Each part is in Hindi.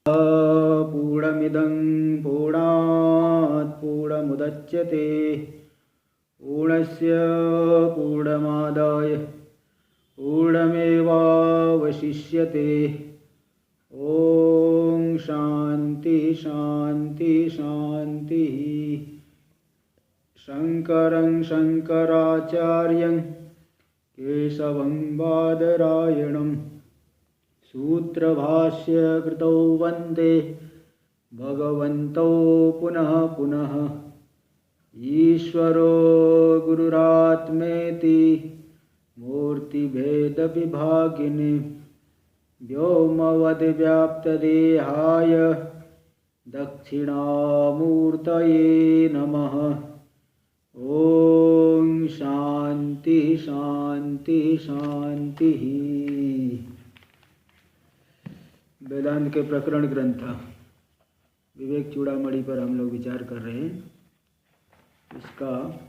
पूर्णमिदं पूर्णात् पूर्णमुदच्यते पूर्णस्य पूर्णमादाय पूर्णमेवावशिष्यते। ओम शांति शांति शांति। शंकरं शंकराचार्यं केशवं बादरायणं सूत्रभाष्य कृतौ वन्दे भगवन्तौ पुनः पुनः। ईश्वरो गुरुरात्मेति मूर्तिभेदविभागिने व्योमवद्व्याप्तदेहाय दक्षिणामूर्तये नमः। ओम शांति शांति शांति। वेदांत के प्रकरण ग्रंथ विवेक चूड़ामणि पर हम लोग विचार कर रहे हैं। इसका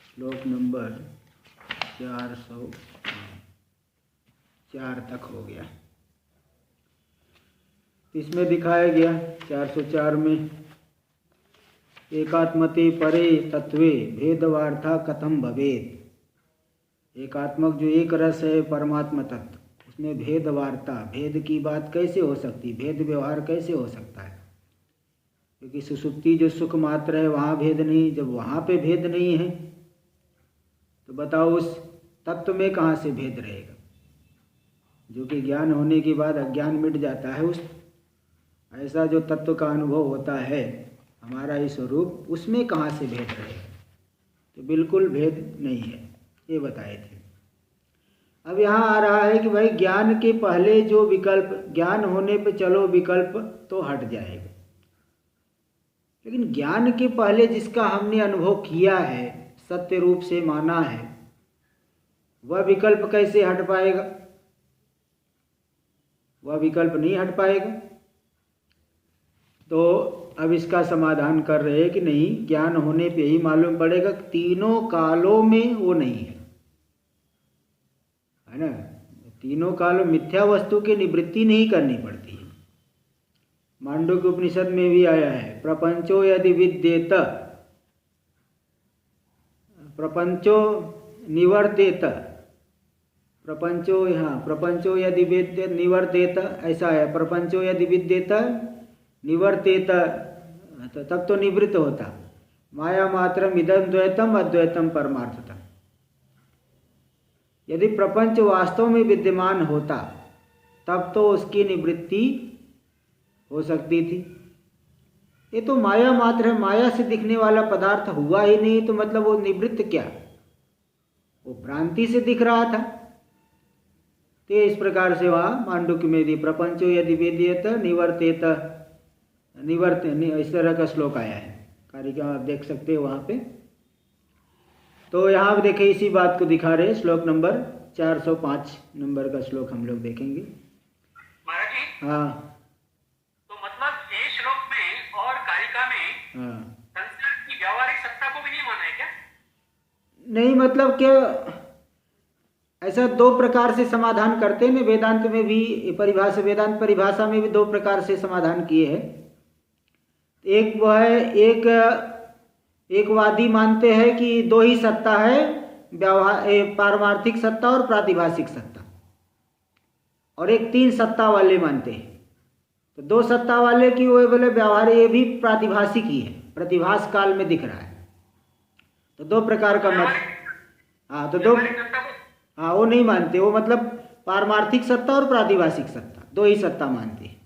श्लोक नंबर 404 तक हो गया। इसमें दिखाया गया 404 में एकात्मते परे तत्वे भेदवार्था कथम भवेत्। एकात्मक जो एक रस है परमात्मा तत्व, उसमें भेदवार्ता, भेद की बात कैसे हो सकती, भेद व्यवहार कैसे हो सकता है? क्योंकि सुषुप्ति जो सुख मात्र है वहाँ भेद नहीं, जब वहाँ पे भेद नहीं है तो बताओ उस तत्व में कहाँ से भेद रहेगा? जो कि ज्ञान होने के बाद अज्ञान मिट जाता है, उस ऐसा जो तत्व का अनुभव होता है हमारा ये स्वरूप, उसमें कहाँ से भेद रहेगा? तो बिल्कुल भेद नहीं है, ये बताए थे। अब यहाँ आ रहा है कि भाई ज्ञान के पहले जो विकल्प, ज्ञान होने पे चलो विकल्प तो हट जाएगा, लेकिन ज्ञान के पहले जिसका हमने अनुभव किया है, सत्य रूप से माना है, वह विकल्प कैसे हट पाएगा? वह विकल्प नहीं हट पाएगा। तो अब इसका समाधान कर रहे हैं कि नहीं, ज्ञान होने पे ही मालूम पड़ेगा कि तीनों कालों में वो नहीं है, है ना? तीनों कालों मिथ्या वस्तु की निवृत्ति नहीं करनी पड़ती है। मांडुक्य उपनिषद में भी आया है, प्रपंचो यदि विद्येत प्रपंचो निवर्तेत, प्रपंचो, यहाँ प्रपंचो यदि विद्येत निवर्तेत ऐसा है, प्रपंचो यदि विद्येत निवर्तेत, तब तो निवृत्त होता। माया मात्रम इदं द्वैतम अद्वैतम परमार्थतम। यदि प्रपंच वास्तव में विद्यमान होता तब तो उसकी निवृत्ति हो सकती थी। ये तो माया मात्र है, माया से दिखने वाला पदार्थ हुआ ही नहीं, तो मतलब वो निवृत्त क्या? वो भ्रांति से दिख रहा था। तो इस प्रकार से वहाँ मांडुक्य में भी प्रपंचो यदि वेद्येत निवर्तेत, निवर्त, इस तरह का श्लोक आया है। कारिका आप देख सकते हो वहाँ पे। तो यहाँ देखिए इसी बात को दिखा रहे, श्लोक नंबर 405 नंबर का श्लोक हम लोग देखेंगे। महाराज जी, हाँ, तो मतलब ये श्लोक में और कारिका में हाँ, संसार की व्यावहारिक सत्ता को भी नहीं माना है क्या? नहीं, मतलब क्या, ऐसा दो प्रकार से समाधान करते हैं। वेदांत में भी परिभाषा, वेदांत परिभाषा में भी दो प्रकार से समाधान किए हैं। एक वो है, एक वादी मानते हैं कि दो ही सत्ता है, व्यवहार, पारमार्थिक सत्ता और प्रातिभाषिक सत्ता, और एक तीन सत्ता वाले मानते हैं। तो दो सत्ता वाले की वो बोले व्यवहार ये भी प्रातिभाषिक ही है, प्रतिभास काल में दिख रहा है। तो दो प्रकार का मत, हाँ, तो दो, हाँ, वो नहीं मानते। वो मतलब पारमार्थिक सत्ता और प्रातिभाषिक सत्ता, दो ही सत्ता मानते हैं।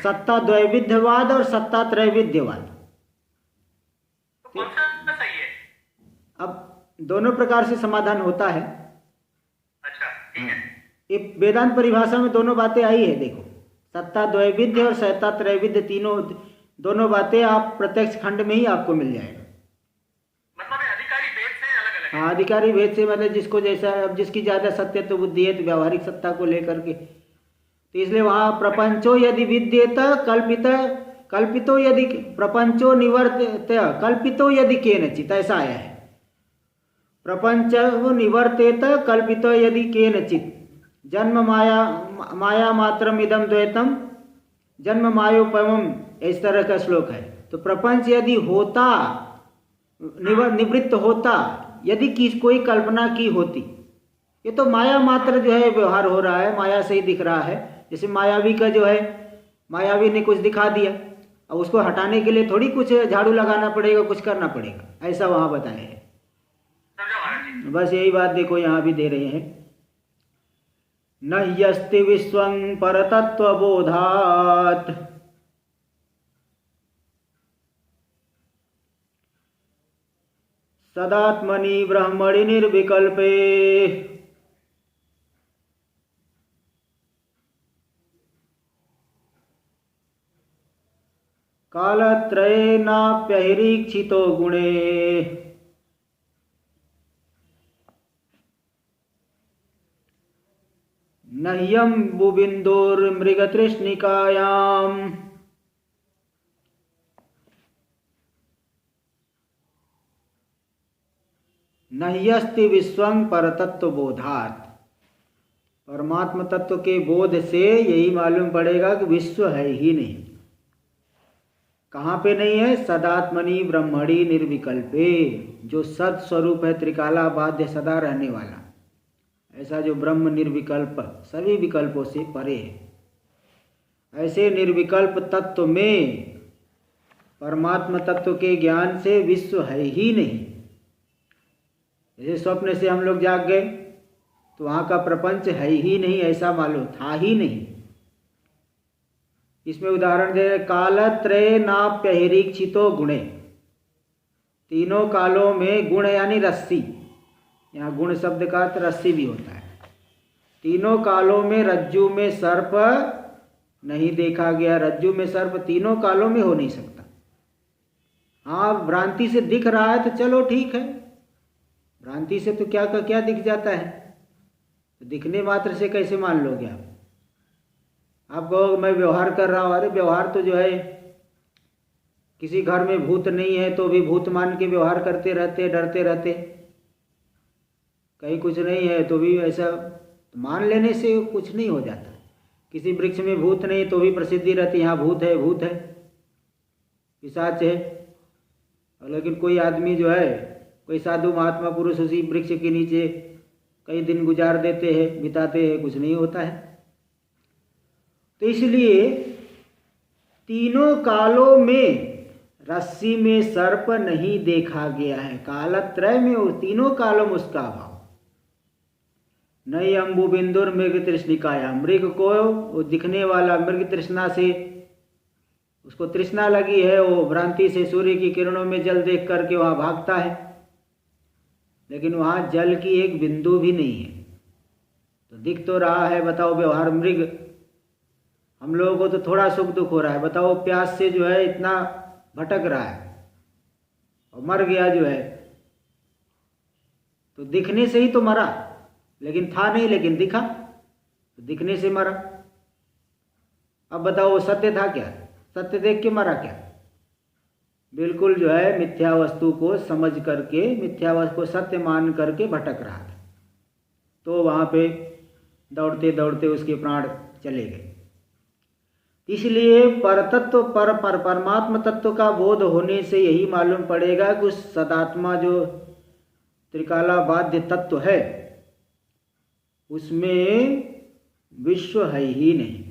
सत्ता द्वैविध्यवाद और सत्ता त्रैविध्यवाद। तो कौन सा सही है? अब दोनों प्रकार से समाधान होता है। अच्छा, ठीक है। ये वेदांत परिभाषा में दोनों बातें आई है। देखो, सत्ता द्वैविध्य और सत्ता त्रैविध्य, तीनों, दोनों बातें आप प्रत्यक्ष खंड में ही आपको मिल जाएगा। मतलब अधिकारी भेद से अलग अलग है। हाँ, अधिकारी भेद से मतलब जिसको जैसा, अब जिसकी ज्यादा सत्य तो बुद्धि है, तो व्यावहारिक सत्ता को लेकर के, तो इसलिए वहाँ प्रपंचो यदि विद्येत कल्पित, कल्पितो यदि प्रपंचो निवर्तेत कल्पितो यदि केनचित, ऐसा आया है। प्रपंच निवर्तेत कल्पितो यदि केनचित, जन्म माया मात्रम इदम द्वैतम जन्म मायोपमम, इस तरह का श्लोक है। तो प्रपंच यदि होता, निवृत्त होता, यदि कोई कल्पना की होती, ये तो माया मात्र जो है व्यवहार हो रहा है, माया से ही दिख रहा है। जैसे मायावी का जो है, मायावी ने कुछ दिखा दिया, अब उसको हटाने के लिए थोड़ी कुछ झाड़ू लगाना पड़ेगा, कुछ करना पड़ेगा, ऐसा वहां बताया है। बस यही बात देखो यहाँ भी दे रहे हैं। न यस्ति विश्वं परतत्वबोधात् सदात्मनि ब्रह्मणि निर्विकल्पे कालत्रयेनाप्यहिरीक्षितो गुणे नह्यं बुबिन्दोर्मृगतृष्णिकायाम् नह्यस्ति विश्वं परतत्वबोधात्। परमात्म तत्व के बोध से यही मालूम पड़ेगा कि विश्व है ही नहीं। कहाँ पे नहीं है? सदात्मनि ब्रह्मणि निर्विकल्पे, जो सद स्वरूप है, त्रिकाला बाध्य, सदा रहने वाला, ऐसा जो ब्रह्म निर्विकल्प, सभी विकल्पों से परे है, ऐसे निर्विकल्प तत्व में परमात्म तत्व के ज्ञान से विश्व है ही नहीं। जैसे स्वप्न से हम लोग जाग गए तो वहाँ का प्रपंच है ही नहीं, ऐसा मालूम था ही नहीं। इसमें उदाहरण दे, कालत्रय नाप्यहिरीक्षितो गुणे, तीनों कालों में गुण यानी रस्सी, यहाँ गुण शब्द का अर्थ रस्सी भी होता है। तीनों कालों में रज्जु में सर्प नहीं देखा गया, रज्जु में सर्प तीनों कालों में हो नहीं सकता। हाँ, भ्रांति से दिख रहा है तो चलो ठीक है, भ्रांति से तो क्या का क्या दिख जाता है, तो दिखने मात्र से कैसे मान लोगे आप? आप कहो मैं व्यवहार कर रहा हूँ, अरे व्यवहार तो जो है, किसी घर में भूत नहीं है तो भी भूत मान के व्यवहार करते रहते, डरते रहते, कहीं कुछ नहीं है तो भी ऐसा मान लेने से कुछ नहीं हो जाता। किसी वृक्ष में भूत नहीं तो भी प्रसिद्धि रहती, यहाँ भूत है, भूत है, पिशाच है। लेकिन कोई आदमी जो है, कोई साधु महात्मा पुरुष उसी वृक्ष के नीचे कई दिन गुजार देते हैं, बिताते हैं, कुछ नहीं होता है। तो इसलिए तीनों कालों में रस्सी में सर्प नहीं देखा गया है, कालत्रय में और तीनों कालों में उसका अभाव। नई अम्बु बिंदुर मृग तृष्णिकाया, मृग को वो दिखने वाला, मृग तृष्णा से उसको तृष्णा लगी है, वो भ्रांति से सूर्य की किरणों में जल देख करके वहाँ भागता है, लेकिन वहाँ जल की एक बिंदु भी नहीं है। तो दिख तो रहा है, बताओ व्यवहार मृग, हम लोगों को तो थोड़ा सुख दुख हो रहा है, बताओ प्यास से जो है इतना भटक रहा है और मर गया जो है, तो दिखने से ही तो मरा, लेकिन था नहीं, लेकिन दिखा, तो दिखने से मरा। अब बताओ वो सत्य था क्या? सत्य देख के मरा क्या? बिल्कुल जो है मिथ्या वस्तु को समझ करके, मिथ्या वस्तु को सत्य मान करके भटक रहा था, तो वहाँ पे दौड़ते दौड़ते उसके प्राण चले गए। इसलिए परतत्व परमात्म तत्व का बोध होने से यही मालूम पड़ेगा कि उस सदात्मा जो त्रिकाला बाध्य तत्व है उसमें विश्व है ही नहीं।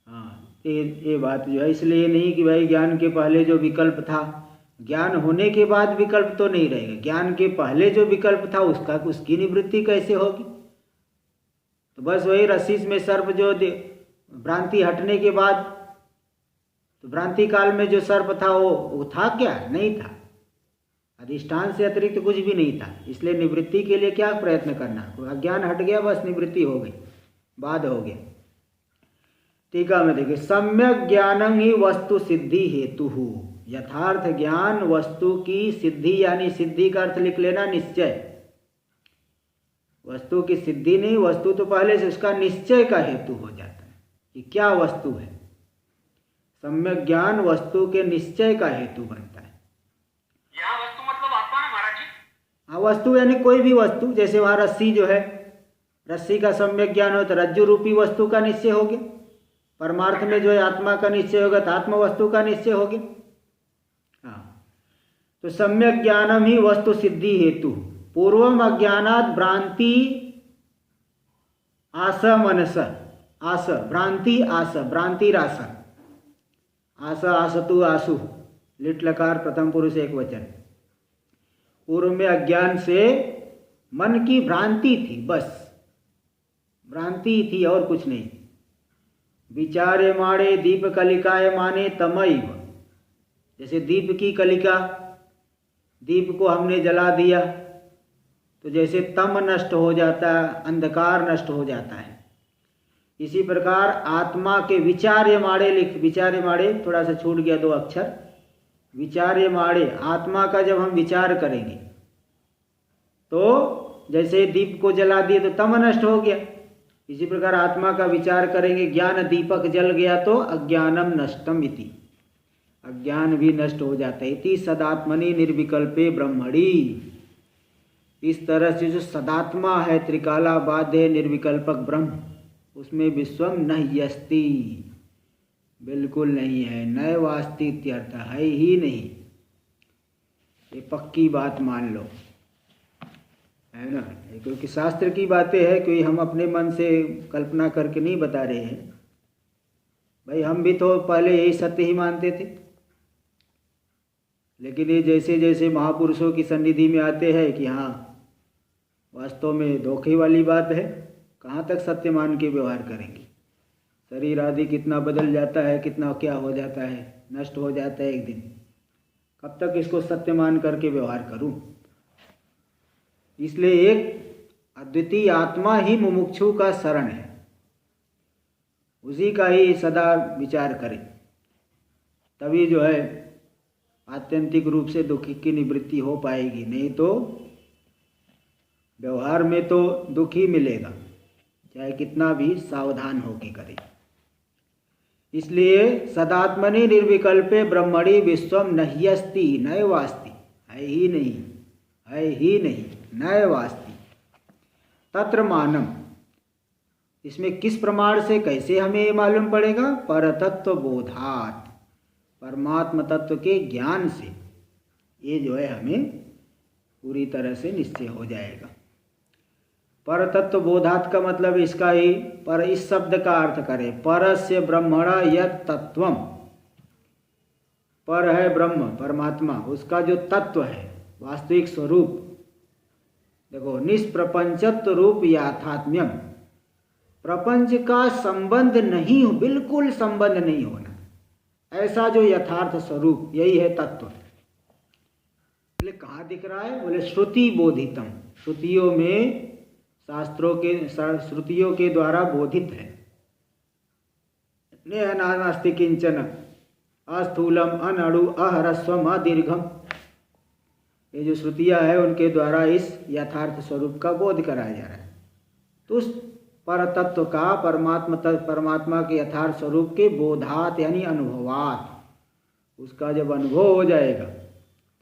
हाँ, ये बात जो है, इसलिए नहीं कि भाई ज्ञान के पहले जो विकल्प था, ज्ञान होने के बाद विकल्प तो नहीं रहेगा, ज्ञान के पहले जो विकल्प था उसकी निवृत्ति कैसे होगी? तो बस वही रस्सी में सर्प जो भ्रांति हटने के बाद, तो भ्रांति काल में जो सर्प था वो था क्या? नहीं था, अधिष्ठान से अतिरिक्त कुछ भी नहीं था। इसलिए निवृत्ति के लिए क्या प्रयत्न करना? अज्ञान हट गया, बस निवृत्ति हो गई, बाद हो गया। टीका में देखिए, सम्यक ज्ञानं ही वस्तु सिद्धि हेतु, यथार्थ ज्ञान वस्तु की सिद्धि, यानी सिद्धि का अर्थ लिख लेना निश्चय, वस्तु की सिद्धि नहीं, वस्तु तो पहले से उसका निश्चय का हेतु हो जाता है कि क्या वस्तु है। सम्यक ज्ञान वस्तु के निश्चय का हेतु बनता है। यहाँ वस्तु मतलब आत्मा ना महाराज जी? हाँ, वस्तु यानी कोई भी वस्तु, जैसे वहाँ रस्सी जो है, रस्सी का सम्यक ज्ञान हो तो रज्जु रूपी वस्तु का निश्चय हो गया। परमार्थ में जो है आत्मा का निश्चय होगा तो आत्म वस्तु का निश्चय हो गया। हाँ, तो सम्यक ज्ञानम ही वस्तु सिद्धि हेतु। पूर्वम अज्ञानात् भ्रांति आस मनस, आस भ्रांति, आस भ्रांति रास, आस आसतु आसु, लिट लकार प्रथम पुरुष एक वचन। पूर्व में अज्ञान से मन की भ्रांति थी, बस भ्रांति थी और कुछ नहीं। विचारे माड़े दीप कलिकाए माने तमैव, जैसे दीप की कलिका, दीप को हमने जला दिया तो जैसे तम नष्ट हो जाता है, अंधकार नष्ट हो जाता है। इसी प्रकार आत्मा के विचार्य माड़े, लिख विचार्य माड़े थोड़ा सा छूट गया 2 अक्षर, विचार्य माड़े, आत्मा का जब हम विचार करेंगे तो जैसे दीप को जला दिए तो तम नष्ट हो गया, इसी प्रकार आत्मा का विचार करेंगे, ज्ञान दीपक जल गया तो अज्ञानम नष्टम इति, अज्ञान भी नष्ट हो जाता है। इति सदात्मनि निर्विकल्पे ब्रह्मणि, इस तरह से जो सदात्मा है, त्रिकाला बाध्य निर्विकल्पक ब्रह्म, उसमें विश्वम नह्यस्ति, बिल्कुल नहीं है, नैवास्ति इत्यर्थ, है ही नहीं। ये पक्की बात मान लो, है ना, क्योंकि शास्त्र की बातें हैं, कोई हम अपने मन से कल्पना करके नहीं बता रहे हैं। भाई हम भी तो पहले यही सत्य ही मानते थे, लेकिन ये जैसे जैसे महापुरुषों की सन्निधि में आते हैं कि हाँ वास्तव में धोखे वाली बात है, कहाँ तक सत्य मान के व्यवहार करेंगे। शरीर आदि कितना बदल जाता है, कितना क्या हो जाता है, नष्ट हो जाता है एक दिन, कब तक इसको सत्य मान करके व्यवहार करूं। इसलिए एक अद्वितीय आत्मा ही मुमुक्षु का शरण है, उसी का ही सदा विचार करें, तभी जो है आत्यंतिक रूप से दुखी की निवृत्ति हो पाएगी। नहीं तो व्यवहार में तो दुख ही मिलेगा, चाहे कितना भी सावधान होके करे। इसलिए सदात्मनि निर्विकल्पे ब्रह्मणि विश्वम नह्यस्ति नैवास्ति, है ही नहीं, है ही नहीं, नैवास्ति। तत्र मानम, इसमें किस प्रमाण से, कैसे हमें ये मालूम पड़ेगा? परतत्व बोधात, परमात्म तत्व के ज्ञान से ये जो है हमें पूरी तरह से निश्चय हो जाएगा। परतत्व बोधात का मतलब इसका ही, पर इस शब्द का अर्थ करें, परस्य ब्रह्मणा यत् तत्वम, पर है ब्रह्म परमात्मा, उसका जो तत्व है वास्तविक स्वरूप, देखो निष्प्रपंचत्व रूप याथात्म्यम, प्रपंच का संबंध नहीं हो, बिल्कुल संबंध नहीं होना, ऐसा जो यथार्थ स्वरूप, यही है तत्व। बोले कहाँ दिख रहा है? बोले श्रुति बोधितम, श्रुतियों में, शास्त्रों के, श्रुतियों के द्वारा बोधित है। नेह नास्ति किंचन अस्थूलम अनणु अहरस्वम अदीर्घम, ये जो श्रुतियाँ है उनके द्वारा इस यथार्थ स्वरूप का बोध कराया जा रहा है। तो उस पर तत्व का, परमात्मा के यथार्थ स्वरूप के बोधात यानी अनुभवात, उसका जब अनुभव हो जाएगा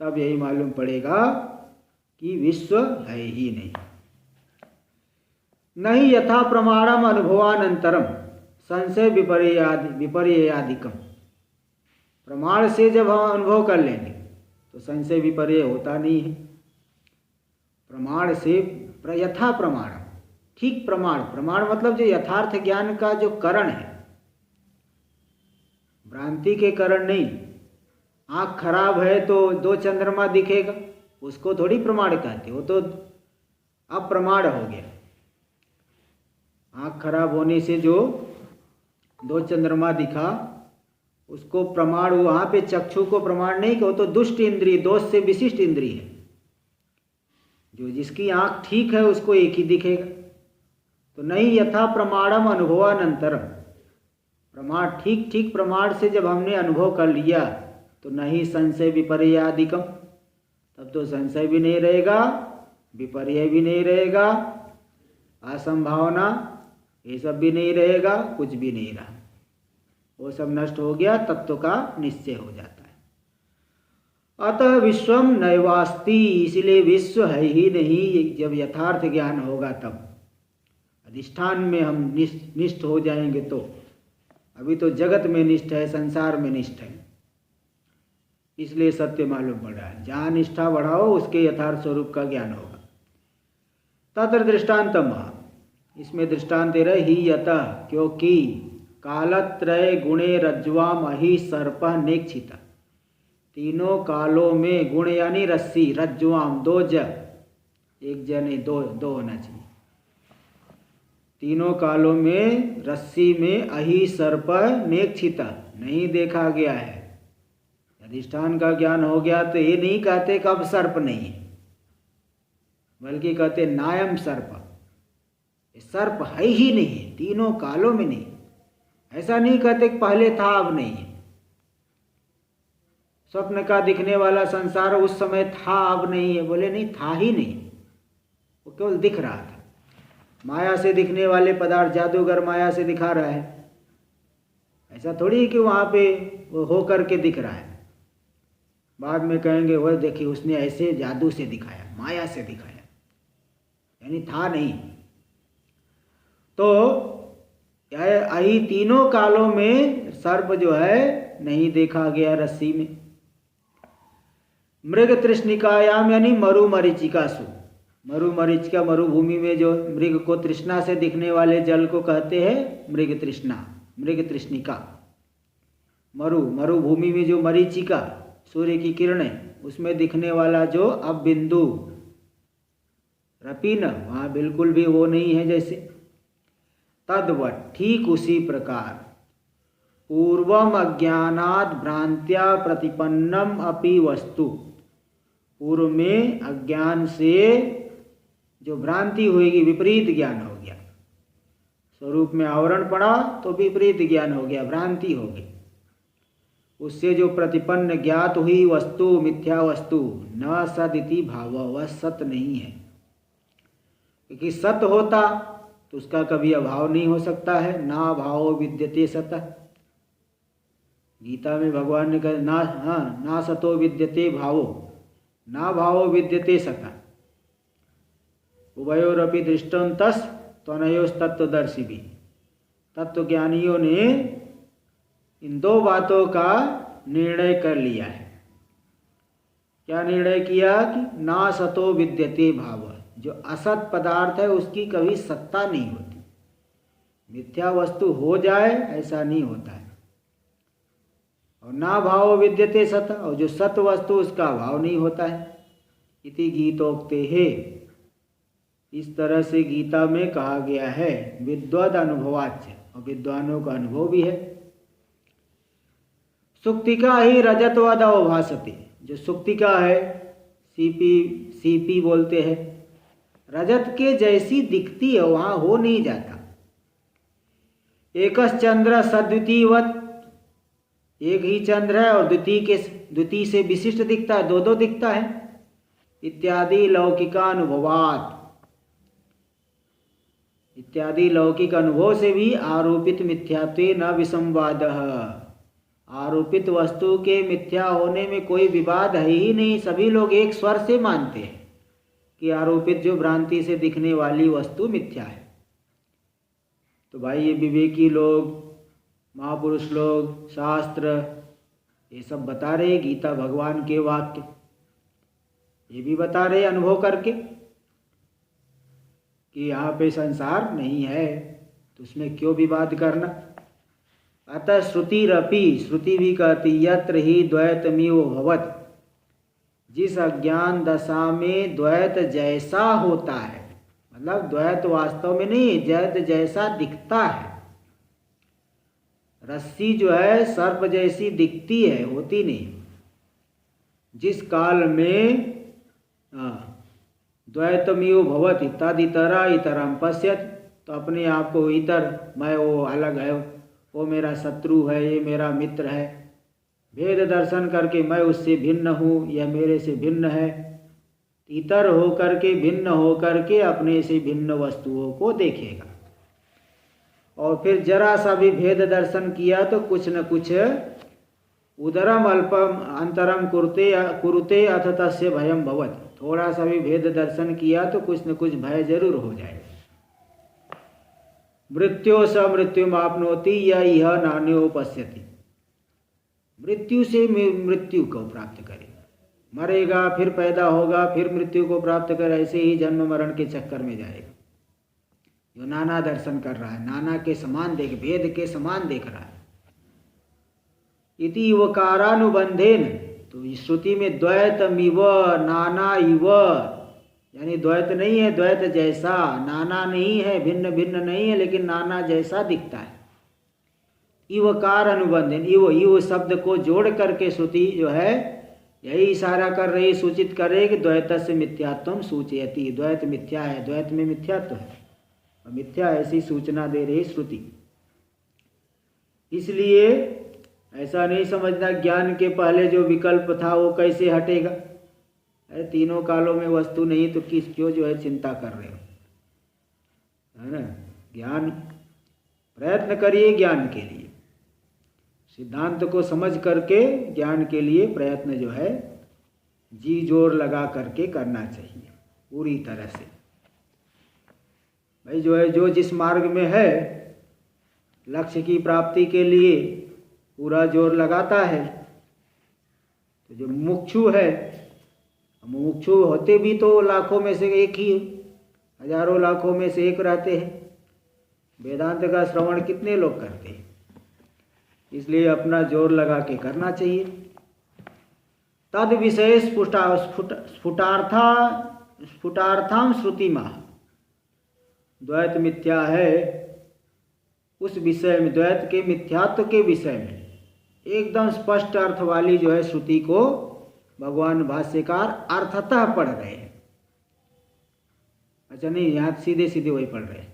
तब यही मालूम पड़ेगा कि विश्व है ही नहीं। नहीं यथा प्रमाणम अनुभवानंतरम संशय विपर्ययादिकम, प्रमाण से जब हम अनुभव कर लेंगे तो संशय विपर्य होता नहीं है। प्रमाण से यथा प्रमाण, ठीक प्रमाण, प्रमाण मतलब जो यथार्थ ज्ञान का जो करण है, भ्रांति के करण नहीं। आँख खराब है तो 2 चंद्रमा दिखेगा, उसको थोड़ी प्रमाण कहते, वो तो अप्रमाण हो गया। आँख खराब होने से जो 2 चंद्रमा दिखा उसको प्रमाण, वहाँ पे चक्षु को प्रमाण नहीं कहो, तो दुष्ट इंद्रिय, दोष से विशिष्ट इंद्रिय है। जो जिसकी आँख ठीक है उसको एक ही दिखेगा। तो नहीं यथा प्रमाणम अनुभवानंतरम, प्रमाण ठीक ठीक प्रमाण से जब हमने अनुभव कर लिया तो नहीं संशय विपर्यादिकम, तब तो संशय भी नहीं रहेगा, विपर्य भी नहीं रहेगा, असंभावना ये सब भी नहीं रहेगा, कुछ भी नहीं रहा, वो सब नष्ट हो गया, तत्व का निश्चय हो जाता है। अतः विश्वम नैवास्ति, इसलिए विश्व है ही नहीं जब यथार्थ ज्ञान होगा तब। अधिष्ठान में हम निष्ठ हो जाएंगे तो। अभी तो जगत में निष्ठ है, संसार में निष्ठ है, इसलिए सत्य मालूम पड़ रहा है। जहाँ निष्ठा बढ़ाओ उसके यथार्थ स्वरूप का ज्ञान होगा। तत्र दृष्टांतम, इसमें दृष्टांत दे रहे ही यतः, क्योंकि कालत्रय गुणे रज्ज्वाम अहि सर्प नेक्षित। तीनों कालों में गुण यानी रस्सी, रज्ज्वाम दो ज, एक ज नहीं, दो होना चाहिए। तीनों कालों में रस्सी में अहि सर्प नेक्षित, नहीं देखा गया है। अधिष्ठान का ज्ञान हो गया तो ये नहीं कहते कि अब सर्प नहीं है, बल्कि कहते नायम सर्प, सर्प है ही नहीं है, तीनों कालों में नहीं। ऐसा नहीं कहते कि पहले था अब नहीं है। स्वप्न का दिखने वाला संसार उस समय था अब नहीं है, बोले नहीं, था ही नहीं, वो केवल दिख रहा था। माया से दिखने वाले पदार्थ, जादूगर माया से दिखा रहा है, ऐसा थोड़ी कि वहाँ पे वो हो करके दिख रहा है। बाद में कहेंगे वह देखिए उसने ऐसे जादू से दिखाया, माया से दिखाया, यानी था नहीं। तो यही तीनों कालों में सर्प जो है नहीं देखा गया रस्सी में। मृग तृष्णिकायाम यानी मरुमरीचिकासु, मरुमरीचिका मरुभूमि में जो मृग को तृष्णा से दिखने वाले जल को कहते हैं मृग तृष्णा, मृग तृष्णिका। मरुभूमि में जो मरीचिका सूर्य की किरणें, उसमें दिखने वाला जो अब बिंदु रपीन, वहाँ बिल्कुल भी वो नहीं है जैसे। तद्वत् ठीक उसी प्रकार पूर्वम अज्ञानाद भ्रांत्या प्रतिपन्नम अपि वस्तु, पूर्व में अज्ञान से जो भ्रांति होगी, विपरीत ज्ञान हो गया, स्वरूप में आवरण पड़ा तो विपरीत ज्ञान हो गया, भ्रांति हो गई। उससे जो प्रतिपन्न ज्ञात हुई वस्तु मिथ्या वस्तु, न सदिति भाव, वह सत नहीं है। क्योंकि सत होता तो उसका कभी अभाव नहीं हो सकता है। ना भावो विद्यते सतः, गीता में भगवान ने कहा ना सतो विद्यते भावो, ना भावो विद्यते सतः, उभयोरपि दृष्टान्तस् त्वनयोस्तत्वदर्शी भी। तत्वज्ञानियों ने इन दो बातों का निर्णय कर लिया है। क्या निर्णय किया कि ना सतो विद्यते भाव, जो असत पदार्थ है उसकी कभी सत्ता नहीं होती। मिथ्या वस्तु हो जाए ऐसा नहीं होता है। और ना भाव विद्यते सत, और जो सत वस्तु उसका भाव नहीं होता है। इति गीतोक्ते है, इस तरह से गीता में कहा गया है। विद्वद अनुभवाच्य, और विद्वानों का अनुभव भी है। सुक्तिका ही रजतवद अवभासते, जो सुक्तिका है, सीपी बोलते हैं, रजत के जैसी दिखती है, वहां हो नहीं जाता। एकस चंद्र सद्वितीवत, एक ही चंद्र है और द्वितीय से विशिष्ट दिखता है, दो दिखता है। इत्यादि लौकिकानुभवात, इत्यादि लौकिक अनुभव से भी आरोपित मिथ्यात्वे न विसंवादः, आरोपित वस्तु के मिथ्या होने में कोई विवाद है ही नहीं। सभी लोग एक स्वर से मानते हैं कि आरोपित जो भ्रांति से दिखने वाली वस्तु मिथ्या है। तो भाई ये विवेकी लोग, महापुरुष लोग, शास्त्र ये सब बता रहे, गीता भगवान के वाक्य ये भी बता रहे अनुभव करके कि यहाँ पे संसार नहीं है, तो उसमें क्यों विवाद करना। अतः श्रुतिरपि, श्रुति भी कहती यत्र ही द्वैतमिव भवत्, जिस अज्ञान दशा में द्वैत जैसा होता है, मतलब द्वैत वास्तव में नहीं, द्वैत जैसा दिखता है। रस्सी जो है सर्प जैसी दिखती है, होती नहीं। जिस काल में द्वैतमियो भवत इत्यादितरा इतरम पश्यत, तो अपने आप को इतर, मैं वो अलग है, वो मेरा शत्रु है, ये मेरा मित्र है, भेद दर्शन करके मैं उससे भिन्न हूँ, यह मेरे से भिन्न है। इतर हो करके, भिन्न हो करके अपने से भिन्न वस्तुओं को देखेगा। और फिर जरा सा भी भेद दर्शन किया तो कुछ न कुछ उदरम अल्पम अंतरम कुरुते अथ तस्य भयम भवत, थोड़ा सा भी भेद दर्शन किया तो कुछ न कुछ भय जरूर हो जाएगा। मृत्यो स मृत्यु आपनोति यह नान्यो पश्यति। मृत्यु से मृत्यु को प्राप्त करेगा, मरेगा फिर पैदा होगा फिर मृत्यु को प्राप्त कर, ऐसे ही जन्म मरण के चक्कर में जाएगा। जो नाना दर्शन कर रहा है, नाना के समान देख, भेद के समान देख रहा है। इति वकारानुबंधेन, तो श्रुति में द्वैतमिव नाना इव, यानी द्वैत नहीं है, द्वैत जैसा, नाना नहीं है, भिन्न भिन्न नहीं है, लेकिन नाना जैसा दिखता है। इवकार अनुबंधन, इव शब्द को जोड़ करके श्रुति जो है यही इशारा कर रही, सूचित कर रही कि द्वैतस्य मिथ्यात्वम सूचयति, द्वैत मिथ्या है, द्वैत में मिथ्यात्व है, और मिथ्या ऐसी सूचना दे रही श्रुति। इसलिए ऐसा नहीं समझना ज्ञान के पहले जो विकल्प था वो कैसे हटेगा। अरे तीनों कालों में वस्तु नहीं तो क्यों जो है चिंता कर रहे हो, है ना। ज्ञान, प्रयत्न करिए ज्ञान के लिए, सिद्धांत को समझ करके ज्ञान के लिए प्रयत्न जो है जी जोर लगा करके करना चाहिए पूरी तरह से। भाई जो है, जो जिस मार्ग में है लक्ष्य की प्राप्ति के लिए पूरा जोर लगाता है, तो जो मुमुक्षु है, मुमुक्षु होते भी तो लाखों में से एक ही, हजारों लाखों में से एक रहते हैं। वेदांत का श्रवण कितने लोग करते हैं, इसलिए अपना जोर लगा के करना चाहिए। तद विषय स्फुटार्थाम श्रुतिमा, द्वैत मिथ्या है उस विषय में, द्वैत के मिथ्यात्व के विषय में एकदम स्पष्ट अर्थ वाली जो है श्रुति को भगवान भाष्यकार अर्थतः पढ़ रहे हैं। अच्छा नहीं, यहाँ सीधे सीधे वही पढ़ रहे हैं।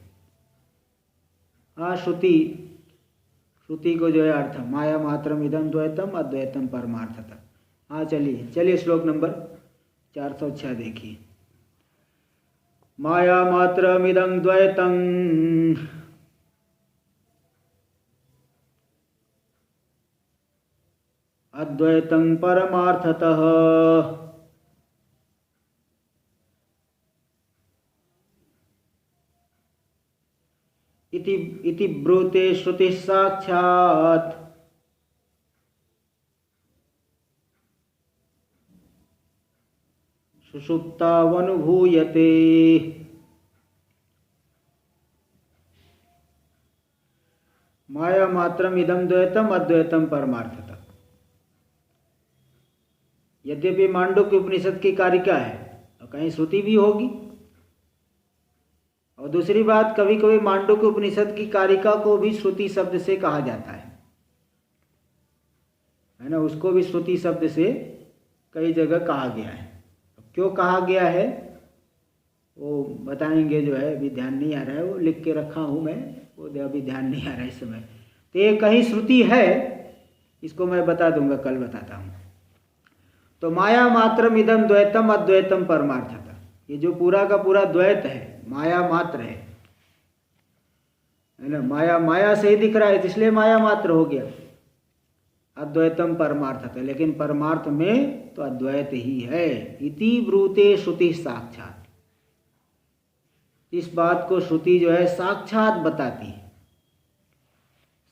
हाँ, श्रुति को जो है अर्थ, माया मात्रम इदम द्वैतम अद्वैतम परमार्थतः। हाँ चलिए श्लोक नंबर 406 देखिए। माया मात्रम इदं द्वैतम अद्वैतं परमार्थतः इति ब्रूते श्रुति साक्षात् सुषुप्तावनुभूयते। माया मात्रम इदं द्वैतम अद्वैतम परमार्थतः। यद्यपि मांडुक्य उपनिषद की कारिका है और कहीं श्रुति भी होगी, और दूसरी बात, कभी कभी मांडुक्य उपनिषद की कारिका को भी श्रुति शब्द से कहा जाता है ना, उसको भी श्रुति शब्द से कई जगह कहा गया है। क्यों कहा गया है वो बताएंगे, जो है अभी ध्यान नहीं आ रहा है, वो लिख के रखा हूँ मैं, वो अभी ध्यान नहीं आ रहा है इस समय। तो ये कहीं श्रुति है, इसको मैं बता दूंगा, कल बताता हूँ। तो माया मात्रम इदम द्वैतम अद्वैतम परमार्थतः, ये जो पूरा का पूरा द्वैत है माया मात्र है ना, माया से ही दिख रहा है इसलिए माया मात्र हो गया। अद्वैतम परमार्थतः, लेकिन परमार्थ में तो अद्वैत ही है। इति ब्रूते श्रुति साक्षात, इस बात को श्रुति जो है साक्षात बताती है।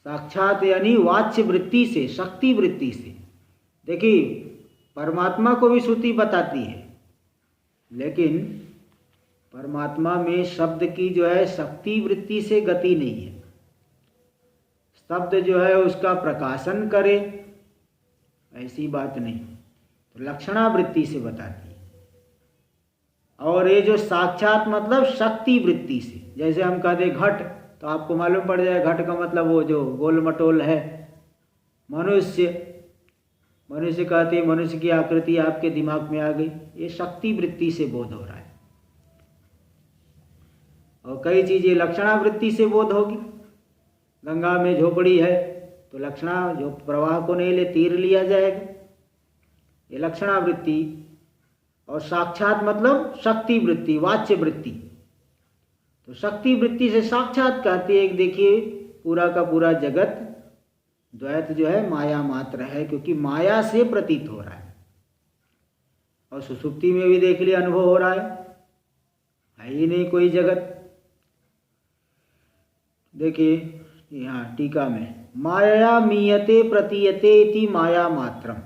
साक्षात यानी वाच्य वृत्ति से, शक्ति वृत्ति से। देखिए परमात्मा को भी श्रुति बताती है, लेकिन परमात्मा में शब्द की जो है शक्ति वृत्ति से गति नहीं है। शब्द जो है उसका प्रकाशन करे, ऐसी बात नहीं, तो लक्षणावृत्ति से बताती है। और ये जो साक्षात मतलब शक्ति वृत्ति से, जैसे हम कहते घट, तो आपको मालूम पड़ जाए घट का मतलब वो जो गोल मटोल है। मनुष्य कहते हैं, मनुष्य की आकृति आपके दिमाग में आ गई, ये शक्ति वृत्ति से बोध हो रहा है। और कई चीजें लक्षणावृत्ति से बोध होगी। गंगा में झोपड़ी है तो लक्षणा, जो प्रवाह को नहीं ले तीर लिया जाएगा, ये लक्षणावृत्ति। और साक्षात मतलब शक्ति वृत्ति, वाच्य वृत्ति। तो शक्ति वृत्ति से साक्षात कहती है। देखिए पूरा का पूरा जगत द्वैत जो है माया मात्र है, क्योंकि माया से प्रतीत हो रहा है। और सुषुप्ति में भी देख लिया अनुभव हो रहा है ही नहीं कोई जगत। देखिए यहाँ टीका में, माया मीयते प्रतीयते इति माया मात्रम,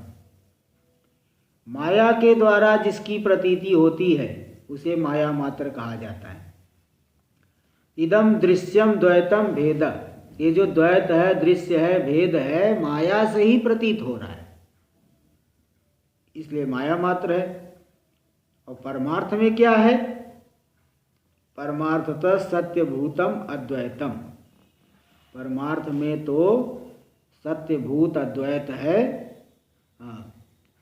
माया के द्वारा जिसकी प्रतीति होती है उसे माया मात्र कहा जाता है। इदम दृश्यम द्वैतम भेद, ये जो द्वैत है, दृश्य है, भेद है, माया से ही प्रतीत हो रहा है, इसलिए माया मात्र है। और परमार्थ में क्या है? परमार्थतः सत्यभूतम अद्वैतम, परमार्थ में तो सत्यभूत अद्वैत है,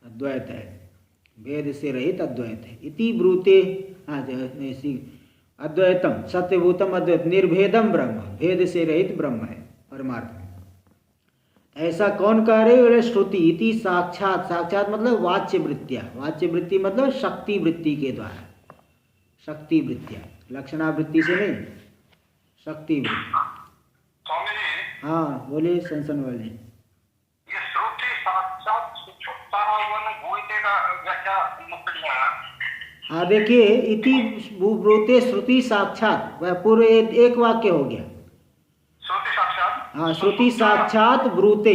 अद्वैत है, भेद से रहित अद्वैत है। इति ब्रूते, अद्वैतम सत्यभूतम अद्वैत निर्भेदम ब्रह्म, भेद से रहित ब्रह्म है परमार्थ में। ऐसा कौन कह रहे हो? श्रुति। इति साक्षात, साक्षात मतलब वाच्य वृत्तियाँ, वाच्य वृत्ति मतलब शक्ति वृत्ति के द्वारा, शक्ति वृत्तियाँ, लक्षणावृत्ति से नहीं, शक्ति वृत्ति। हाँ बोलिए संसन वाले। ये श्रुति साक्षात सुषुप्ता भूते का व्याख्या मतलब है। हाँ देखिए, इति ब्रूते श्रुति साक्षात, वह पूरे एक वाक्य हो गया। श्रुति साक्षात, हाँ श्रुति साक्षात ब्रूते।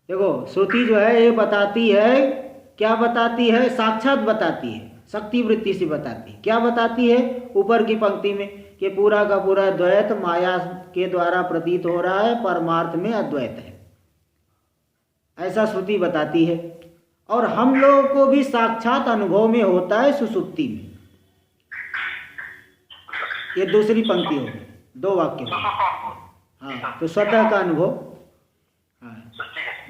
देखो श्रुति जो है ये बताती है, क्या बताती है? साक्षात बताती है, शक्ति वृत्ति से बताती है। क्या बताती है? ऊपर की पंक्ति में कि पूरा का पूरा द्वैत माया के द्वारा प्रतीत हो रहा है, परमार्थ में अद्वैत है, ऐसा श्रुति बताती है। और हम लोगों को भी साक्षात अनुभव में होता है सुषुप्ति में। ये दूसरी पंक्ति हो गई, दो वाक्य हो गए। हाँ तो स्वतः का अनुभव। हाँ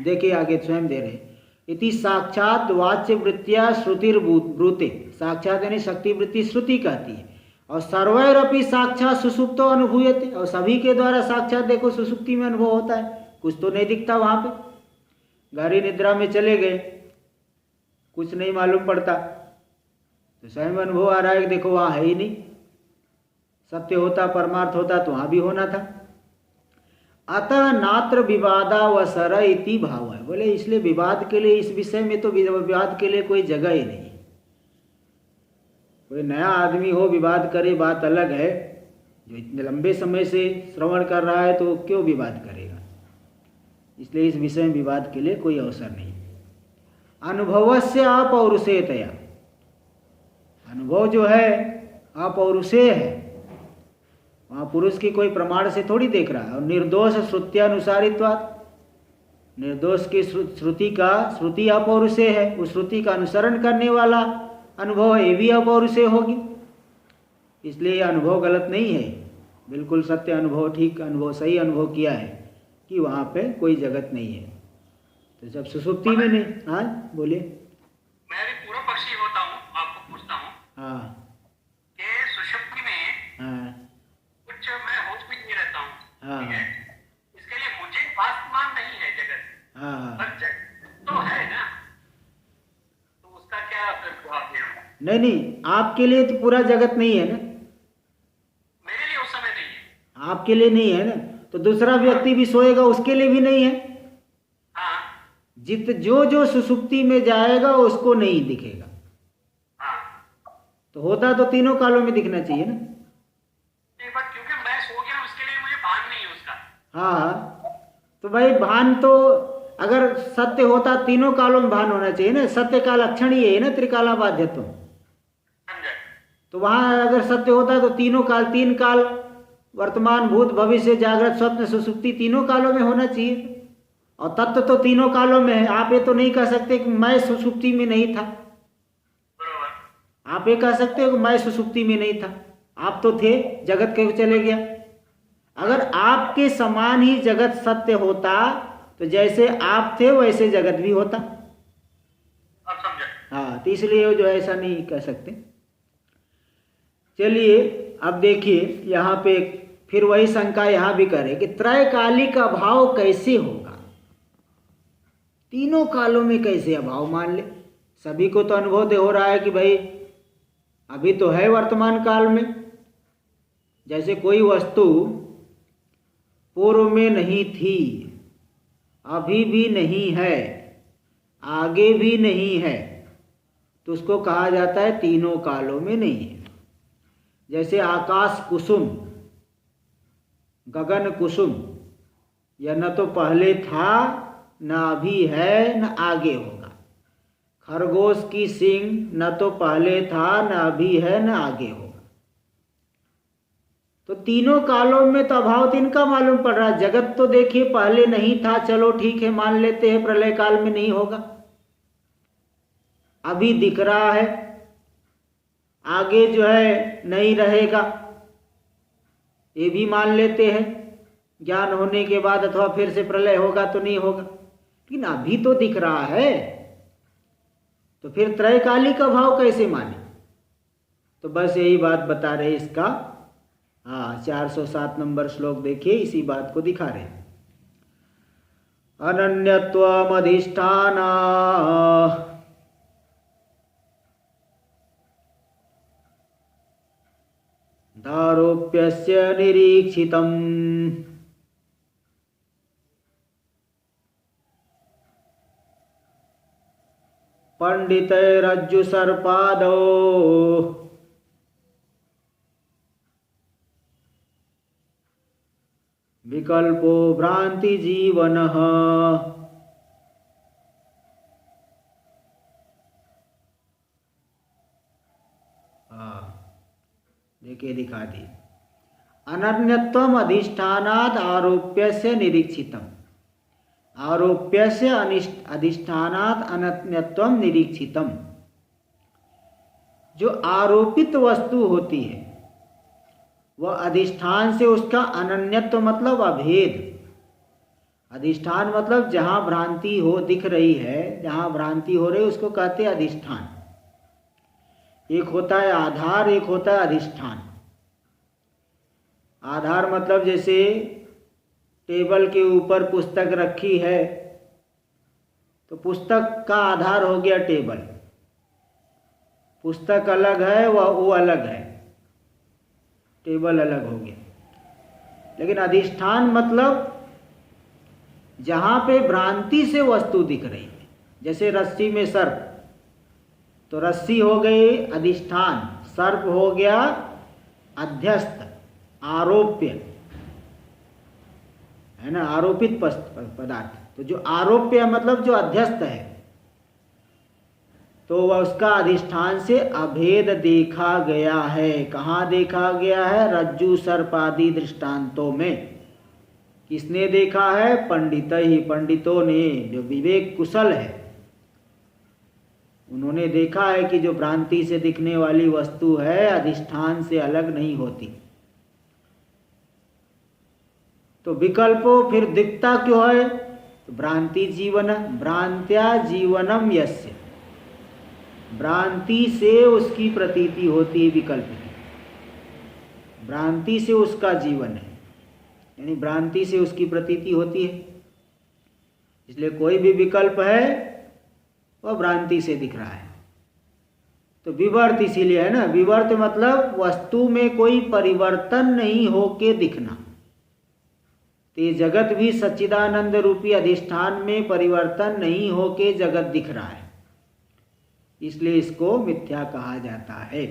देखिए आगे स्वयं दे रहे, इति साक्षात वाच्य वृत्तिया श्रुतिर्ब्रूते, साक्षात यानी शक्ति वृत्ति श्रुति कहती है। और सर्वैरपि साक्षात सुषुप्तो अनुभूयते, और सभी के द्वारा साक्षात देखो सुषुप्ति में अनुभव होता है। कुछ तो नहीं दिखता वहाँ पे, गहरी निद्रा में चले गए, कुछ नहीं मालूम पड़ता, तो स्वयं अनुभव आ रहा है कि देखो वहाँ है ही नहीं। सत्य होता, परमार्थ होता तो वहाँ भी होना था। अतः नात्र विवादावसर इति भाव है। बोले इसलिए विवाद के लिए, इस विषय में तो विवाद के लिए कोई जगह ही नहीं। कोई नया आदमी हो विवाद करे बात अलग है, जो इतने लंबे समय से श्रवण कर रहा है तो क्यों विवाद करेगा। इसलिए इस विषय में विवाद के लिए कोई अवसर नहीं। अनुभवस्य अपौरुषेयतया, अनुभव जो है अपौरुषेय है, वहाँ पुरुष की कोई प्रमाण से थोड़ी देख रहा है। और निर्दोष श्रुत्यानुसारित्वात्, निर्दोष की श्रुति का, श्रुति अपौरुषेय है, उस श्रुति का अनुसरण करने वाला अनुभव है, ये भी अपौरुषेय होगी। इसलिए यह अनुभव गलत नहीं है, बिल्कुल सत्य अनुभव, ठीक अनुभव, सही अनुभव किया है कि वहाँ पे कोई जगत नहीं है। तो जब सुसुप्ति में नहीं, हाँ बोलिए। मैं भी पूरा पक्षी होता हूँ, आपको पूछता हूँ। हाँ कि सुषुप्ति में हाँ कुछ मैं होश में नहीं रहता हूँ, हाँ ठीक है? इसके लिए मुझे वास्तमान नहीं है जगत, हाँ हाँ। पर जगत तो है ना, तो उसका क्या प्रभाव है? नहीं नहीं, आपके लिए तो पूरा जगत नहीं है ना, मेरे लिए उस समय नहीं है। आपके लिए नहीं है ना, तो दूसरा व्यक्ति भी सोएगा उसके लिए भी नहीं है। हाँ जो जो सुसुप्ति में जाएगा उसको नहीं दिखेगा। हाँ, तो होता तो तीनों कालों में दिखना चाहिए ना। एक बार क्योंकि मैं सो गया उसके लिए मुझे भान नहीं है उसका। हाँ हाँ, तो भाई भान तो अगर सत्य होता तीनों कालों में भान होना चाहिए ना। सत्य का लक्षण ही है ना त्रिकाला बाध्यत्व। समझे? तो वहाँ अगर सत्य होता तो तीनों काल, तीन काल, वर्तमान भूत भविष्य जागृत स्वप्न सुसुप्ति, तीनों कालों में होना चाहिए। और तत्व तो तीनों कालों में है। आप ये तो नहीं कह सकते कि मैं सुसुप्ति में नहीं था। बरोबर। आप ये कह सकते हो कि मैं सुसुप्ति में नहीं था, आप तो थे, जगत के चले गया। अगर आपके समान ही जगत सत्य होता तो जैसे आप थे वैसे जगत भी होता। अब समझे? हाँ, तो इसलिए जो ऐसा नहीं कह सकते। चलिए अब देखिए यहाँ पे फिर वही शंका यहाँ भी करे कि त्रैकालिक अभाव कैसे होगा, तीनों कालों में कैसे अभाव मान ले। सभी को तो अनुभव दे हो रहा है कि भाई अभी तो है वर्तमान काल में। जैसे कोई वस्तु पूर्व में नहीं थी, अभी भी नहीं है, आगे भी नहीं है, तो उसको कहा जाता है तीनों कालों में नहीं है। जैसे आकाश कुसुम, गगन कुसुम, यह न तो पहले था, न अभी है, न आगे होगा। खरगोश की सींग न तो पहले था, न अभी है, न आगे होगा। तो तीनों कालों में तो अभाव तो इनका मालूम पड़ रहा है। जगत तो देखिए पहले नहीं था, चलो ठीक है मान लेते हैं प्रलय काल में नहीं होगा, अभी दिख रहा है, आगे जो है नहीं रहेगा, ये भी मान लेते हैं। ज्ञान होने के बाद अथवा फिर से प्रलय होगा तो नहीं होगा, लेकिन अभी तो दिख रहा है, तो फिर त्रैकालिक अभाव कैसे माने? तो बस यही बात बता रहे इसका। 407 नंबर श्लोक देखिए, इसी बात को दिखा रहे। अनन्यत्वमधिष्ठान दारोप्यस्य निरीक्षितम् पंडितैरज्जु सर्पादौ विकल्पो भ्रांति जीवनः। देखिए दिखा दी। अनन्यत्वम अधिष्ठानात् आरोप्यस्य निरीक्षितम्, आरोप्यस्य अधिष्ठानात् अनन्यत्वम निरीक्षितम्। जो आरोपित वस्तु होती है वह अधिष्ठान से उसका अनन्यत्व मतलब अभेद। अधिष्ठान मतलब जहाँ भ्रांति हो दिख रही है, जहाँ भ्रांति हो रही है उसको कहते हैं अधिष्ठान। एक होता है आधार, एक होता है अधिष्ठान। आधार मतलब जैसे टेबल के ऊपर पुस्तक रखी है तो पुस्तक का आधार हो गया टेबल, पुस्तक अलग है वो अलग है, टेबल अलग हो गया। लेकिन अधिष्ठान मतलब जहाँ पे भ्रांति से वस्तु दिख रही है, जैसे रस्सी में सर्प, तो रस्सी हो गई अधिष्ठान, सर्प हो गया अध्यस्त, आरोप्य है ना, आरोपित पदार्थ। तो जो आरोप्य मतलब जो अध्यस्त है, तो वह उसका अधिष्ठान से अभेद देखा गया है। कहाँ देखा गया है? रज्जु सर्प आदि दृष्टांतों में। किसने देखा है? पंडित ही, पंडितों ने, जो विवेक कुशल है उन्होंने देखा है कि जो भ्रांति से दिखने वाली वस्तु है अधिष्ठान से अलग नहीं होती। तो विकल्पो फिर दिखता क्यों है? तो भ्रांति जीवन, भ्रांत्या जीवनम यस्य, भ्रांति से उसकी प्रतीति होती है विकल्प की, भ्रांति से उसका जीवन है, यानी भ्रांति से उसकी प्रतीति होती है। इसलिए कोई भी विकल्प है वह भ्रांति से दिख रहा है। तो विवर्त इसीलिए है ना, विवर्त मतलब वस्तु में कोई परिवर्तन नहीं होके दिखना। तो ये जगत भी सच्चिदानंद रूपी अधिष्ठान में परिवर्तन नहीं होके जगत दिख रहा है, इसलिए इसको मिथ्या कहा जाता है।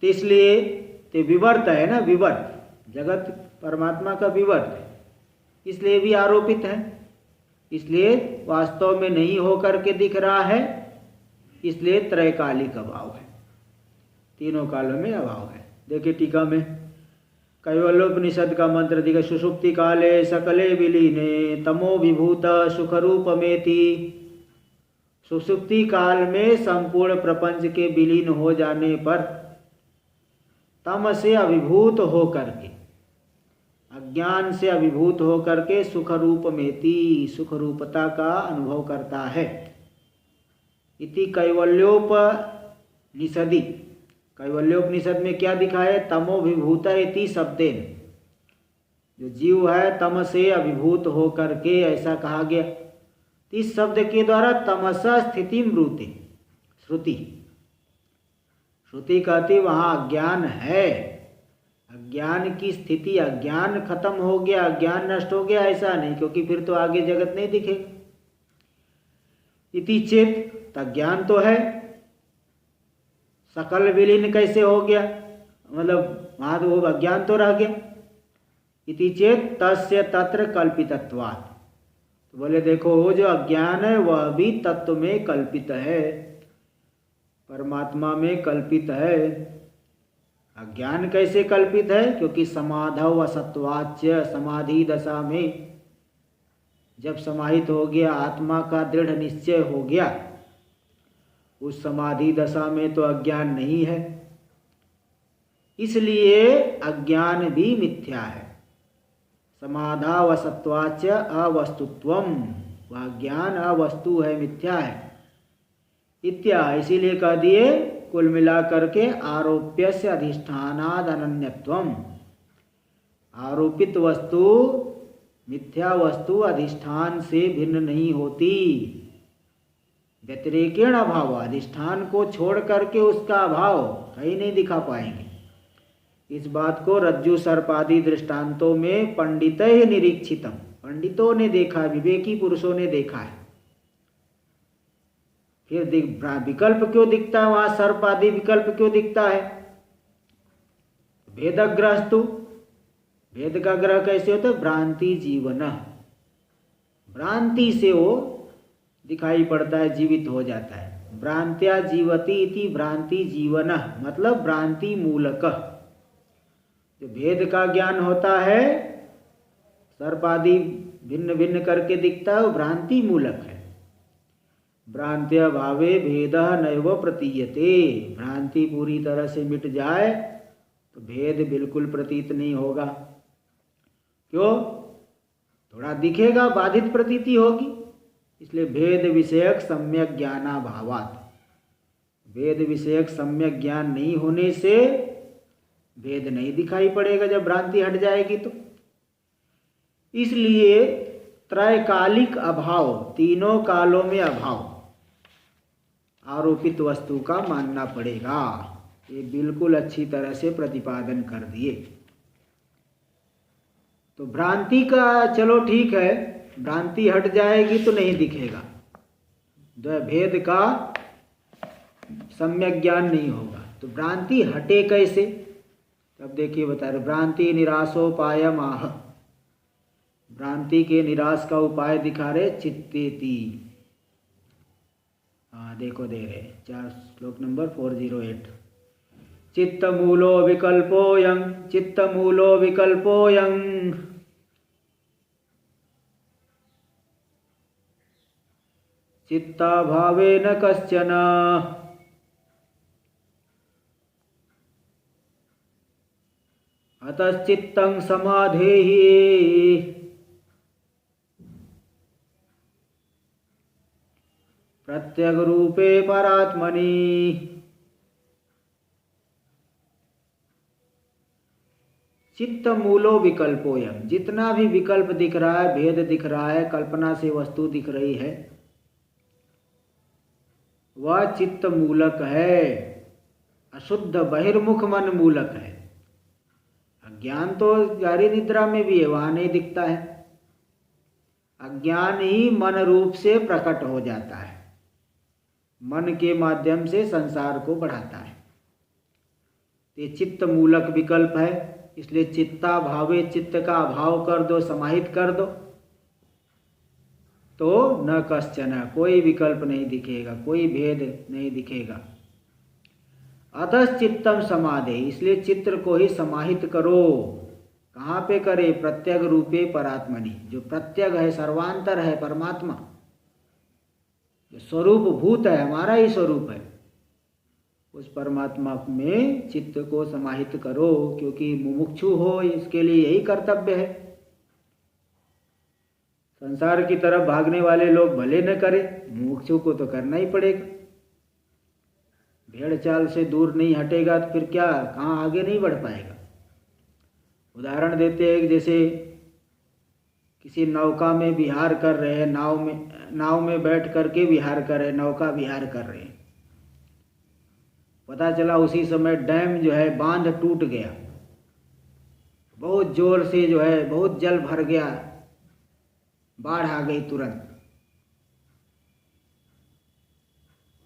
तो इसलिए तो विवर्त है ना, विवर्त, जगत परमात्मा का विवर्त है, इसलिए भी आरोपित है, इसलिए वास्तव में नहीं होकर के दिख रहा है, इसलिए त्रैकालिक अभाव है, तीनों कालों में अभाव है। देखिए टीका में कैवल्योपनिषद का मंत्र दिखा, सुषुप्ति काले सकले विलीने तमो विभूत सुखरूपमेति। सुषुप्ति काल में संपूर्ण प्रपंच के विलीन हो जाने पर तम से अभिभूत होकर के, अज्ञान से अभिभूत होकर के सुख रूपमेति, सुख रूपता का अनुभव करता है। इति कैवल्योपनिषदि, कैवल्योपनिषद में क्या दिखा है? तमोभिभूत इति शब्देन, जो जीव है तम से अभिभूत होकर के, ऐसा कहा गया। इस शब्द के द्वारा तमसा स्थिति मृति, श्रुति, श्रुति कहती वहाँ अज्ञान है, अज्ञान की स्थिति, अज्ञान खत्म हो गया, अज्ञान नष्ट हो गया, ऐसा नहीं, क्योंकि फिर तो आगे जगत नहीं दिखेगा। इति चेत, अज्ञान तो है, सकल विलीन कैसे हो गया? मतलब वहाँ तो वो अज्ञान तो रह गया, इति चेत तस्य तत्र कल्पितत्वात्। तो बोले देखो वो जो अज्ञान है वह भी तत्व में कल्पित है, परमात्मा में कल्पित है। अज्ञान कैसे कल्पित है? क्योंकि समाधौ असत्वाच्य, समाधि दशा में जब समाहित हो गया, आत्मा का दृढ़ निश्चय हो गया, उस समाधि दशा में तो अज्ञान नहीं है, इसलिए अज्ञान भी मिथ्या है। समाधाव असत्वाच्य अवस्तुत्वम, वह ज्ञान अवस्तु है, मिथ्या है। इत्या इसीलिए कह दिए कुल मिलाकर के आरोप्य से अधिष्ठानाद अनन्यत्वम। आरोपित वस्तु मिथ्या वस्तु अधिष्ठान से भिन्न नहीं होती। व्यतिरेकेण अभाव, अधिष्ठान को छोड़ करके उसका अभाव कहीं नहीं दिखा पाएंगे। इस बात को रज्जु सर्प आदि दृष्टांतों में पंडितैः निरीक्षितम, पंडितों ने देखा, विवेकी पुरुषों ने देखा है। फिर विकल्प क्यों दिखता है वहां? सर्प आदि विकल्प क्यों दिखता है? भेदग्रस्तु, भेद का ग्रह कैसे होता है? भ्रांति जीवन, भ्रांति से वो दिखाई पड़ता है, जीवित हो जाता है। भ्रांत्या जीवति इति भ्रांति जीवन, मतलब भ्रांति मूलक। जो भेद का ज्ञान होता है, सर्प आदि भिन्न भिन्न करके दिखता है, वो भ्रांति मूलक है। भ्रांत्या भावे भेद नैव प्रतीयते, भ्रांति पूरी तरह से मिट जाए तो भेद बिल्कुल प्रतीत नहीं होगा। क्यों? थोड़ा दिखेगा, बाधित प्रतीति होगी। इसलिए भेद विषयक सम्यक ज्ञानाभावात्, भेद विषयक सम्यक ज्ञान नहीं होने से भेद नहीं दिखाई पड़ेगा जब भ्रांति हट जाएगी तो। इसलिए त्रैकालिक अभाव, तीनों कालों में अभाव आरोपित वस्तु का मानना पड़ेगा। ये बिल्कुल अच्छी तरह से प्रतिपादन कर दिए। तो भ्रांति का चलो ठीक है, भ्रांति हट जाएगी तो नहीं दिखेगा, भेद का सम्यक ज्ञान नहीं होगा। तो भ्रांति हटे कैसे? तब देखिए बता रहे, भ्रांति निराशोपाय माह, भ्रांति के निराश का उपाय दिखा रहे चित्तेति। हाँ देखो दे रहे 4 श्लोक नंबर 408। चित्तमूलो विकल्पोऽयं, चित्तमूलो विकल्पोऽयं, चित्ताभावे न कश्चन, अतश्चित्तं समाधेहि प्रत्यग रूपे परात्मनि। चित्त मूलो विकल्पोयम, जितना भी विकल्प दिख रहा है, भेद दिख रहा है, कल्पना से वस्तु दिख रही है, वह चित्त मूलक है, अशुद्ध बहिर्मुख मन मूलक है। अज्ञान तो जारी निद्रा में भी है, वहां नहीं दिखता है। अज्ञान ही मन रूप से प्रकट हो जाता है, मन के माध्यम से संसार को बढ़ाता है। ये चित्त मूलक विकल्प है। इसलिए चित्ता भावे, चित्त का अभाव कर दो, समाहित कर दो, तो न कश्चन, कोई विकल्प नहीं दिखेगा, कोई भेद नहीं दिखेगा। अतः चित्तम समाधे, इसलिए चित्र को ही समाहित करो। कहाँ पे करे? प्रत्यग रूपे परात्मनि, जो प्रत्यग है, सर्वांतर है, परमात्मा जो स्वरूप भूत है, हमारा ही स्वरूप है, उस परमात्मा में चित्त को समाहित करो। क्योंकि मुमुक्षु हो, इसके लिए यही कर्तव्य है। संसार की तरफ भागने वाले लोग भले न करें, मुमुक्षु को तो करना ही पड़ेगा। भेड़ चाल से दूर नहीं हटेगा तो फिर क्या, कहाँ आगे नहीं बढ़ पाएगा। उदाहरण देते हैं, जैसे किसी नौका में विहार कर रहे हैं, नाव में बैठ करके विहार कर रहे, नौका विहार कर रहे हैं। पता चला उसी समय डैम जो है, बांध टूट गया, बहुत जोर से जो है, बहुत जल भर गया, बाढ़ आ गई तुरंत।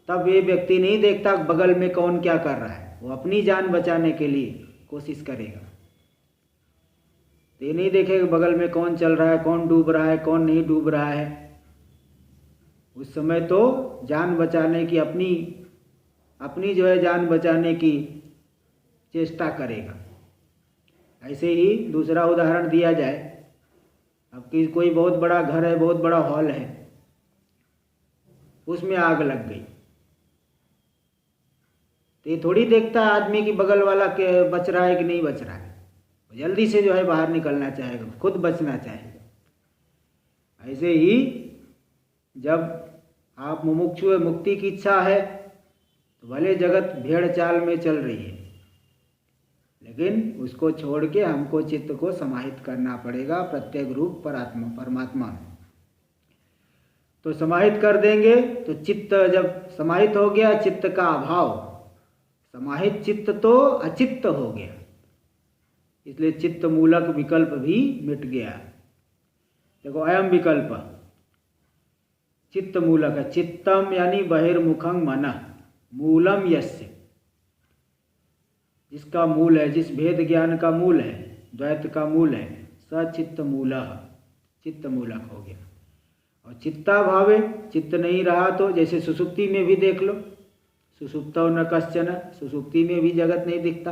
तब ये व्यक्ति नहीं देखता बगल में कौन क्या कर रहा है, वो अपनी जान बचाने के लिए कोशिश करेगा। तो ये नहीं देखेगा बगल में कौन चल रहा है, कौन डूब रहा है, कौन नहीं डूब रहा है। उस समय तो जान बचाने की अपनी जो है जान बचाने की चेष्टा करेगा। ऐसे ही दूसरा उदाहरण दिया जाए, अब कि कोई बहुत बड़ा घर है, बहुत बड़ा हॉल है, उसमें आग लग गई, तो ये थोड़ी देखता है आदमी की बगल वाला के बच रहा है कि नहीं बच रहा है, जल्दी से जो है बाहर निकलना चाहेगा, खुद बचना चाहेगा। ऐसे ही जब आप मुमुक्षु है, मुक्ति की इच्छा है, तो भले जगत भेड़ चाल में चल रही है, लेकिन उसको छोड़ के हमको चित्त को समाहित करना पड़ेगा प्रत्येक रूप परमात्मा में। तो समाहित कर देंगे तो चित्त जब समाहित हो गया, चित्त का अभाव, समाहित चित्त तो अचित्त हो गया, इसलिए चित्त मूलक विकल्प भी मिट गया। देखो अयम विकल्प चित्त मूलक है, चित्तम यानी बहिर्मुखं मनः मूलम यस्य, जिसका मूल है, जिस भेद ज्ञान का मूल है, द्वैत का मूल है, स चित्त मूलः, चित्त मूलक हो गया। और चित्ता भावे, चित्त नहीं रहा तो जैसे सुसुप्ति में भी देख लो, सुसुप्तो न कश्चन, सुसुप्ति में भी जगत नहीं दिखता।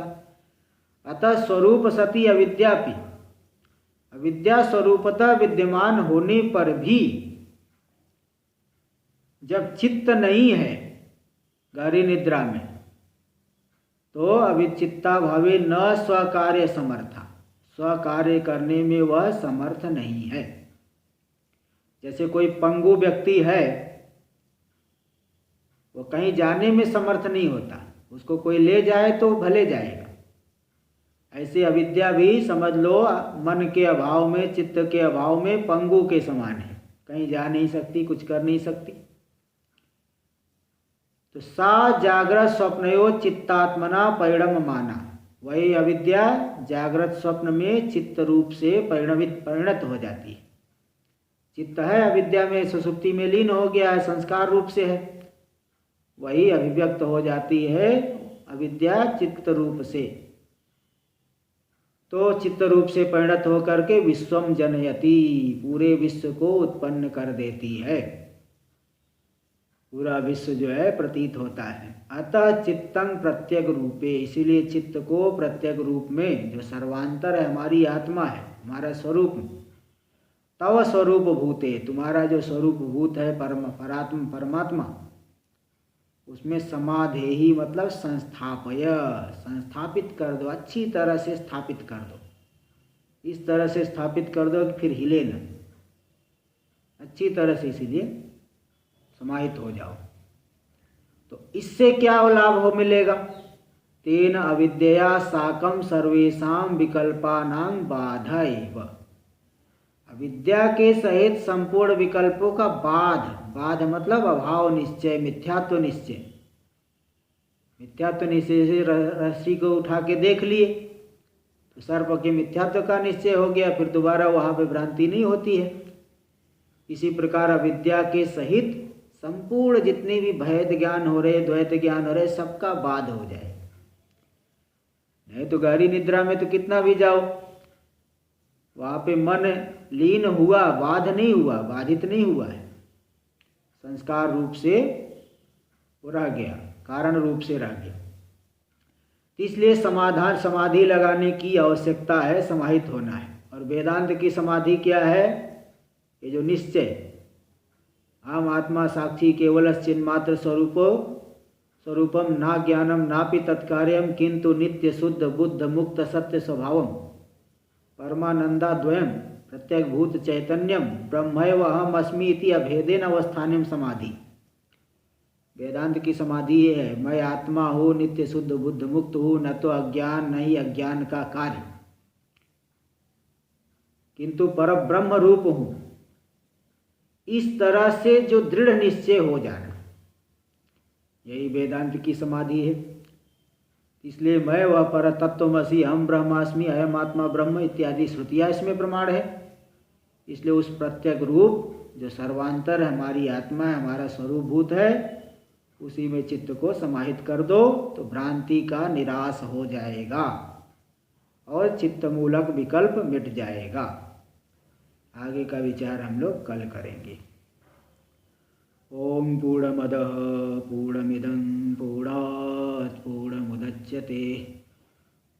अतः स्वरूप सती अविद्यापि, अविद्या स्वरूपतः विद्यमान होने पर भी जब चित्त नहीं है गहरी निद्रा में, तो अविचित्ता भावे न स्वकार्य समर्था, स्वकार्य करने में वह समर्थ नहीं है। जैसे कोई पंगु व्यक्ति है, वो कहीं जाने में समर्थ नहीं होता, उसको कोई ले जाए तो भले जाएगा। ऐसे अविद्या भी समझ लो मन के अभाव में, चित्त के अभाव में पंगु के समान है, कहीं जा नहीं सकती, कुछ कर नहीं सकती। तो सा जागृत स्वप्नयो चित्तात्मना परिणम माना, वही अविद्या जागृत स्वप्न में चित्त रूप से परिणत हो जाती है। चित्त है अविद्या में, सुसुप्ति में लीन हो गया है, संस्कार रूप से है, वही अभिव्यक्त हो जाती है अविद्या चित्त रूप से। तो चित्त रूप से परिणत होकर के विश्वम जनयति, पूरे विश्व को उत्पन्न कर देती है, पूरा विश्व जो है प्रतीत होता है। अतः चित्तं प्रत्येक रूपे, इसीलिए चित्त को प्रत्येक रूप में, जो सर्वांतर है, हमारी आत्मा है, हमारा स्वरूप, तव स्वरूप भूते, तुम्हारा जो स्वरूप भूत है परमात्मा, उसमें समाधेहि मतलब संस्थापय, संस्थापित कर दो, अच्छी तरह से स्थापित कर दो, इस तरह से स्थापित कर दो कि फिर हिले न, अच्छी तरह से, इसीलिए समाहित हो जाओ। तो इससे क्या लाभ मिलेगा? तेन अविद्या साकम सर्वेषां विकल्पानां बाधा एव, अविद्या के सहित संपूर्ण विकल्पों का बाध मतलब अभाव निश्चय, मिथ्यात्व निश्चय। मिथ्यात्व निश्चय से रस्सी को उठा के देख लिए तो सर्प के मिथ्यात्व का निश्चय हो गया, फिर दोबारा वहाँ पे भ्रांति नहीं होती है। इसी प्रकार अविद्या के सहित संपूर्ण जितने भी भेद ज्ञान हो रहे, द्वैत ज्ञान हो रहे, सबका बाध हो जाए। नहीं तो गहरी निद्रा में तो कितना भी जाओ, वहाँ पे मन लीन हुआ, बाध नहीं हुआ, बाधित नहीं हुआ है, संस्कार रूप से रह गया, कारण रूप से रह गया। इसलिए समाधि लगाने की आवश्यकता है, समाहित होना है। और वेदांत की समाधि क्या है? ये जो निश्चय, हम आत्मा साक्षी केवल चिन्मात्र स्वरूपम ना ज्ञानम नापि तत्कार्यम किंतु नित्य शुद्ध बुद्ध मुक्त सत्य स्वभावम परमानंदा द्वयम प्रत्येक भूत चैतन्यम ब्रह्मैव अहम अस्मि इति अभेदेन अवस्थानम समाधि। वेदांत की समाधि ये है, मैं आत्मा हूँ, नित्य शुद्ध बुद्ध मुक्त हूँ, न तो अज्ञान नहीं अज्ञान का कार्य, किंतु पर ब्रह्म रूप हूँ। इस तरह से जो दृढ़ निश्चय हो जाना, यही वेदांत की समाधि है। इसलिए मैं वह पर तत्वमसि हम ब्रह्मास्मि अयम आत्मा ब्रह्म इत्यादि श्रुतियाँ इसमें प्रमाण है। इसलिए उस प्रत्येक रूप जो सर्वांतर हमारी आत्मा है, हमारा स्वरूपभूत है, उसी में चित्त को समाहित कर दो तो भ्रांति का निराश हो जाएगा और चित्तमूलक विकल्प मिट जाएगा। आगे का विचार हम लोग कल करेंगे। ओम पूर्णमदः पूर्णमिदं पूर्णात् पूर्णमुदच्यते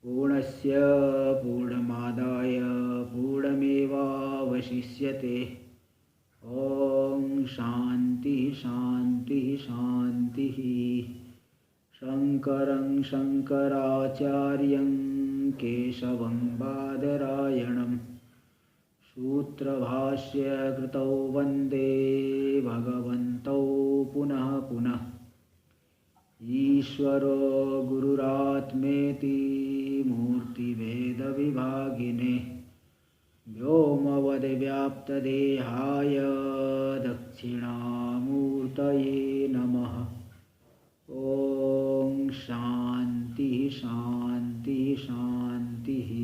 पूर्णस्य पूर्णमादाय पूर्णमेवावशिष्यते। ओम शांति शांति शांति। शंकरं शंकराचार्यं केशवं बादरायणं सूत्रभाष्य कृतौ वन्दे भगवन्तौ पुनः पुनः। ईश्वरो गुरुरात्मेति मूर्तिभेदविभागिने व्योमवद्व्याप्तदेहाय दक्षिणामूर्तये नमः। ओम शांति शांति शांति।